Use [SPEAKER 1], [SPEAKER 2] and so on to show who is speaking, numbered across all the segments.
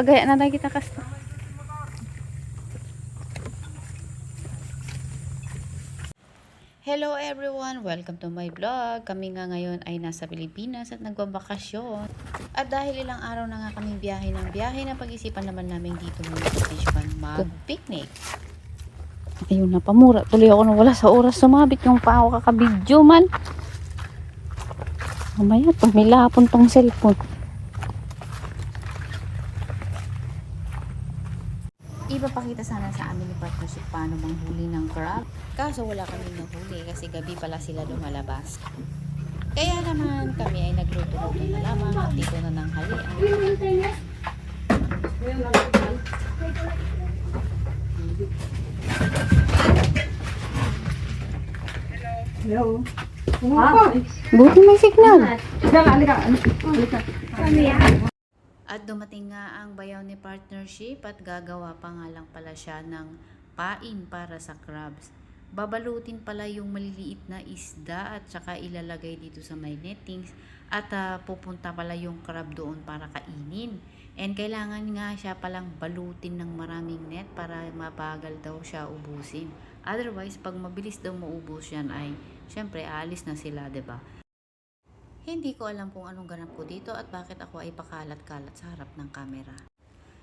[SPEAKER 1] Pagaya na tayo kita kasta. Hello everyone! Welcome to my vlog. Kami nga ngayon ay nasa Pilipinas at nagbabakasyon. At dahil ilang araw na nga kaming biyahe ng biyahe, na pag-isipan naman namin dito muna sa Fishpan mag-picnic. Ayun na, pamura. Tuloy ako nang wala sa oras. Sumabit yung pa ako kakabidyo man. Mamaya, pag may lapon tong cellphone. Ipapakita sana sa amin ni partnership paano manghuli ng crab. Kaso wala kaming nahuli kasi gabi pala sila lumalabas. Kaya naman kami ay nagluto-luto na lamang at dito na ng halian.
[SPEAKER 2] Hello.
[SPEAKER 1] Buti may signal. At dumating nga ang bayaw ni partnership at gagawa pa nga lang pala siya ng pain para sa crabs. Babalutin pala yung maliliit na isda at saka ilalagay dito sa may nettings at pupunta pala yung crab doon para kainin. And kailangan nga siya palang balutin ng maraming net para mabagal daw siya ubusin. Otherwise, pag mabilis daw maubos yan ay syempre aalis na sila, 'di ba? Hindi ko alam kung anong ganap ko dito at bakit ako ay pakalat-kalat sa harap ng camera.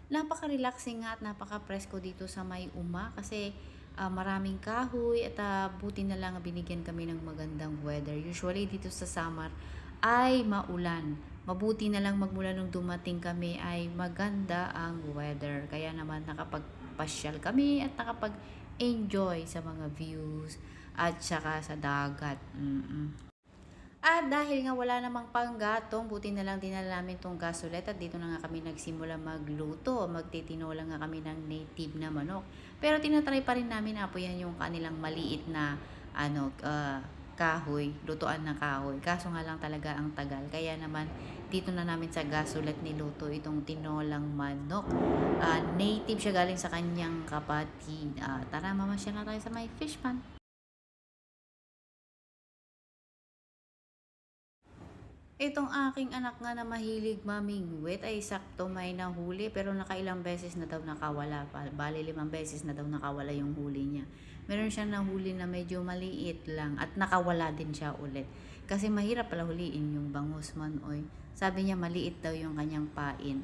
[SPEAKER 1] Napaka-relaxing nga at napaka-presko dito sa may uma kasi maraming kahoy at buti na lang binigyan kami ng magandang weather. Usually dito sa summer ay maulan. Mabuti na lang magmula nung dumating kami ay maganda ang weather. Kaya naman nakapagpasyal kami at nakapag-enjoy sa mga views at saka sa dagat. At dahil nga wala namang panggatong, buti na lang dinala namin tong gasolet at dito na nga kami nagsimula magluto. Magtitinola nga kami ng native na manok. Pero tinatry pa rin namin apoyan yung kanilang maliit na kahoy, lutuan na kahoy. Kaso nga lang talaga ang tagal. Kaya naman dito na namin sa gasolet niluto itong tinolang manok. Native siya galing sa kanyang kapatid. Tara, mamasyal na tayo sa may fish pan. Itong aking anak nga na mahilig mamingwit ay sakto may nahuli pero nakailang beses na daw nakawala. Bali 5 beses na daw nakawala yung huli niya. Meron siyang nahuli na medyo maliit lang at nakawala din siya ulit. Kasi mahirap pala huliin yung bangus man oy. Sabi niya maliit daw yung kanyang pain.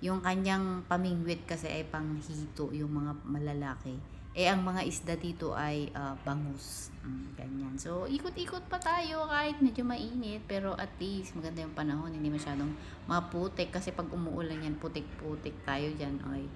[SPEAKER 1] Yung kanyang pamingwit kasi ay panghito yung mga malalaki. Ang mga isda dito ay bangus. Ganyan. So, ikot-ikot pa tayo kahit medyo mainit. Pero at least, maganda yung panahon. Hindi masyadong maputik. Kasi pag umuulan yan, putik-putik tayo dyan. Oy.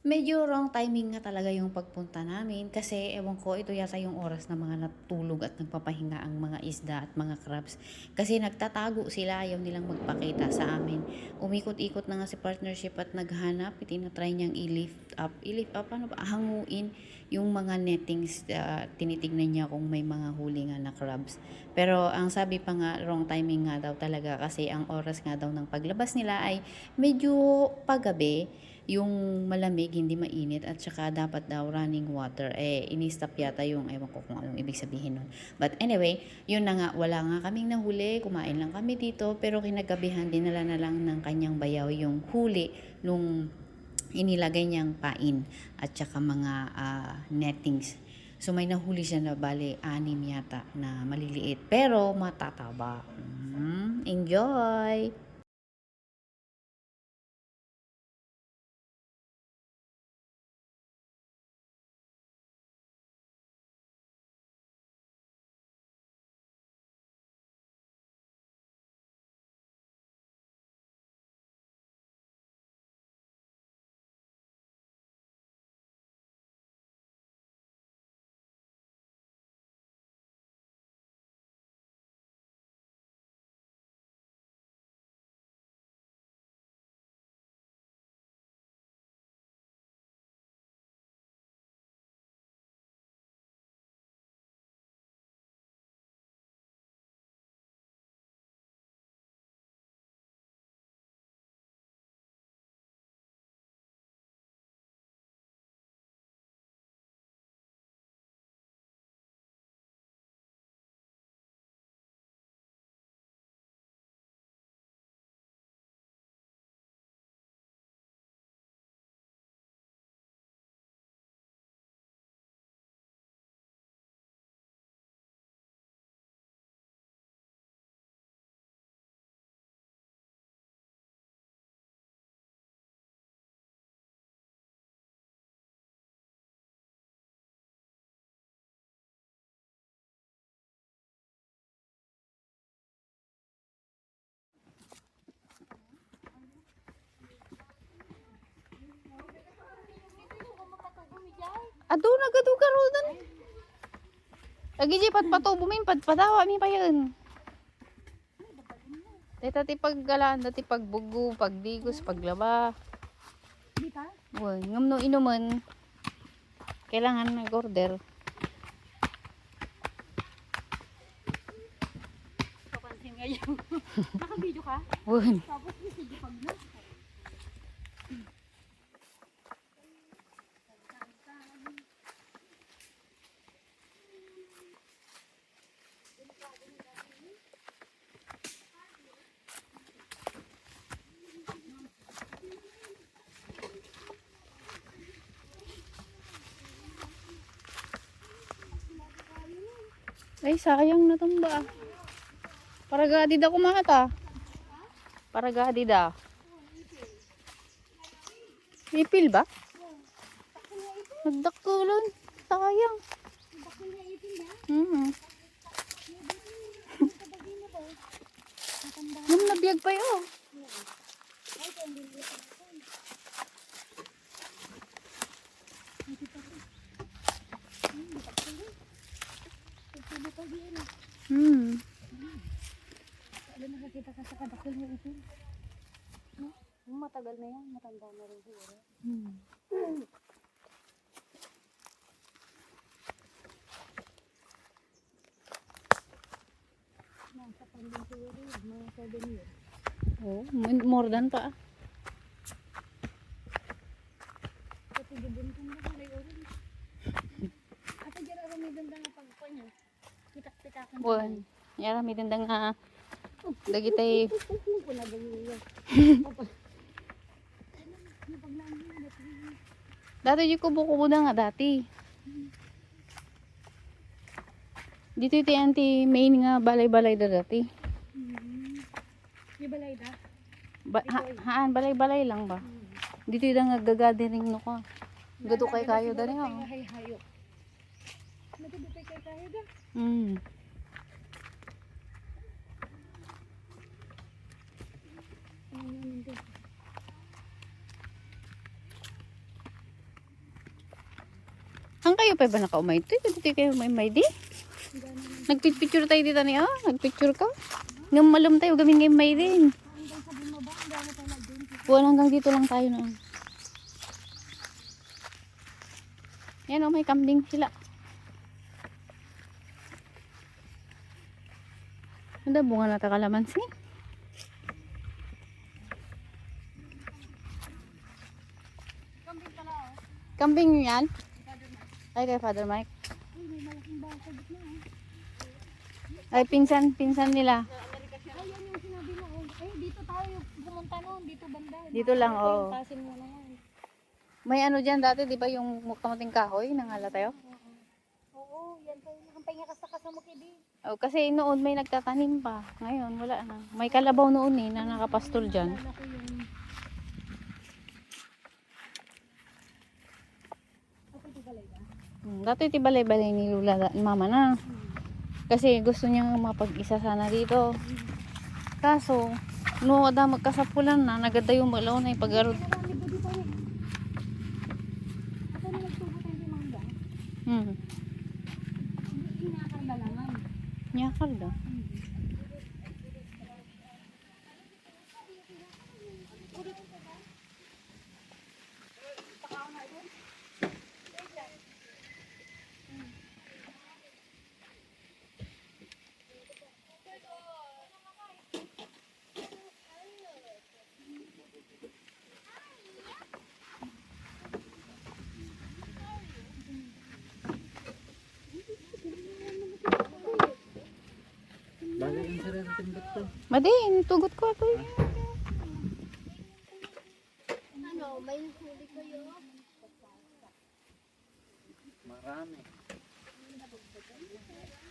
[SPEAKER 1] Medyo wrong timing nga talaga yung pagpunta namin kasi ewan ko ito yata yung oras na mga natulog at nagpapahinga ang mga isda at mga crabs kasi nagtatago sila, ayaw nilang magpakita sa amin. Umikot-ikot na nga si partnership at naghanap, itinatry niyang i-lift up, ano ba, hanguin yung mga nettings, tinitignan niya kung may mga huli nga na crabs. Pero ang sabi pa nga, wrong timing nga daw talaga kasi ang oras nga daw ng paglabas nila ay medyo paggabi, yung malamig, hindi mainit at saka dapat daw running water. Ini-stop yata yung, ewan ko kung anong ibig sabihin nun. But anyway, yun na nga, wala nga kaming nahuli, kumain lang kami dito, pero kinagabihan, dinala na lang ng kanyang bayaw yung huli nung inilagay niyang pain at saka mga nettings. So may nahuli siya na bali 6 yata na maliliit pero matataba. Enjoy! Ado nagaduga rodan. Lagi di patpatubo min patpadawa mi pa yun. Dati paggalaan, dati pagbugo, pagdigos, paglaba.
[SPEAKER 2] Di ka?
[SPEAKER 1] Uy, ngamno inuman. Kailangan nag-order.
[SPEAKER 2] Papansin ngayon. Naka-video ka?
[SPEAKER 1] Uy.
[SPEAKER 2] Tapos sige pag na.
[SPEAKER 1] Ay, sayang na tumba. Para gadi da kumata. Para gadi da. Ipil ba? Nagdakulon. Sayang. Nung nabiyag pa yun.
[SPEAKER 2] Alam nakakita ka sa kadakil mo ito. Matagal na yan. Matanda na rin siguro. Nasa panding siguro yun. Mga 7 years.
[SPEAKER 1] Oh, more than pa.
[SPEAKER 2] Kasi gabon ka na kulay orange. Ate dyan ako may ganda nga pagpa niya. Pitak-pitakan.
[SPEAKER 1] Buwan. Yara, may dandang nga. Lagi tayo.
[SPEAKER 2] Kung na ba yun?
[SPEAKER 1] Dati yung kubo-kubo na nga dati. Dito yung anti main nga balay-balay da dati.
[SPEAKER 2] Yung balay da?
[SPEAKER 1] Haan, balay-balay lang ba? Dito yung nga gathering no ka. Gado kay kayo da rin ha.
[SPEAKER 2] Hay-hayo. Nagdupay kay kayo da?
[SPEAKER 1] Ang kayo pa ba nakaumay ito? Dito kayo may di? Nagpicture tayo dito niya. Nagpicture ka? Ngam malam tayo gamin ngayon may din.
[SPEAKER 2] Hanggang sa bumaba, ang dami tayo nag-din.
[SPEAKER 1] Buwan hanggang dito lang tayo na. Yan o, may kambing sila. Ano bunga na kalamansi?
[SPEAKER 2] Kambing pala oh.
[SPEAKER 1] Kambing nyo yan? Ay, kay Father Mike.
[SPEAKER 2] Uy, may malaking bahay sa gitna oh.
[SPEAKER 1] Ay, pinsan nila.
[SPEAKER 2] Ay, yan yung sinabi mo oh. Ay, dito tayo pumunta noon. Dito banda.
[SPEAKER 1] Dito lang, oo.
[SPEAKER 2] Pasin mo na yan.
[SPEAKER 1] May ano dyan dati, di ba yung kamuting kahoy? Nangala tayo?
[SPEAKER 2] Oo, yan tayo. Nakampay nga kasama kidi.
[SPEAKER 1] Oh, kasi noon may nagtatanim pa. Ngayon, wala na. May kalabaw noon eh, na nakapastol dyan.
[SPEAKER 2] Naalala ko yung... Ako ito balay ba?
[SPEAKER 1] Dati tibalay-balay ni Lula, mama na. Kasi gusto niya mapag-isa sana dito. Kaso, no, ada magkasapulan na, nagada yung malaw na ipag-arod.
[SPEAKER 2] Marami po dito eh. Ako na nagtubo tayo ng mangga. Hindi nakakardalangan.
[SPEAKER 1] Nyakal daw. Madin, tugot ko ito eh.
[SPEAKER 2] Ano, may huli kayo?
[SPEAKER 3] Marami.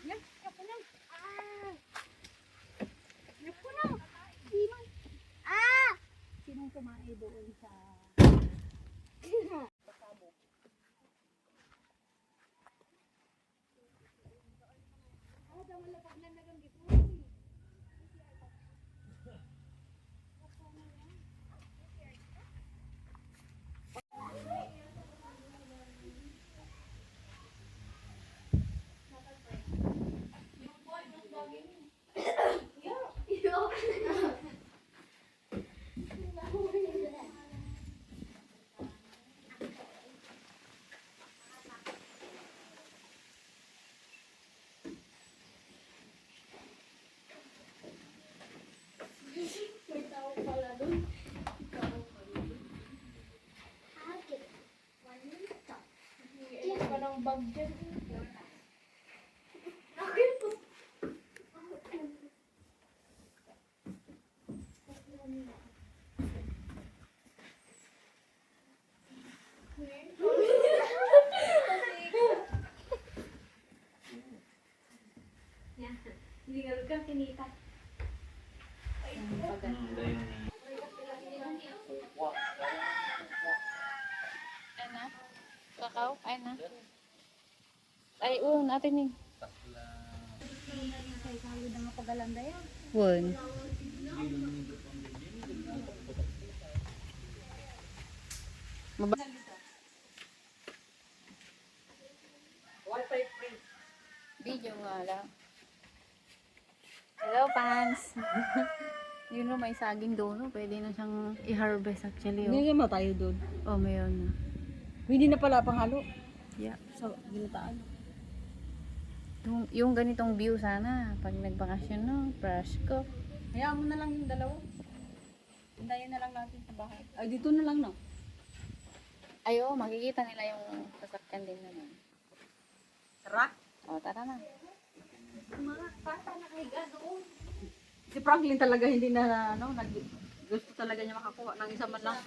[SPEAKER 2] Yan, yapo na. Yapo na. Sinong? Sinong kumain doon sa... bag dyan. Hindi nga ka kinita.
[SPEAKER 1] Ay na? Kakao? Ay na? Ay, natin eh.
[SPEAKER 2] Ay, kalo na mapagalanda yan.
[SPEAKER 1] Won. Video nga lang. Hello, fans. Yun know, may saging doon. No? Pwede na siyang i-harvest actually.
[SPEAKER 2] Hindi naman tayo doon.
[SPEAKER 1] Oh, mayroon na.
[SPEAKER 2] Hindi na pala panghalo.
[SPEAKER 1] Yeah.
[SPEAKER 2] Sa ginataan.
[SPEAKER 1] Yung ganitong view sana. Pag nagbakasyon, no? Brush ko.
[SPEAKER 2] Hayaan mo na lang yung dalawa. Hintayin na lang natin sa bahay. Ay, dito na lang, no?
[SPEAKER 1] Ay, oh, makikita nila yung sasakyan din naman.
[SPEAKER 2] Tara.
[SPEAKER 1] Oh, tara na.
[SPEAKER 2] Si Franklin talaga hindi na, gusto talaga niya makakuha ng isa man lang.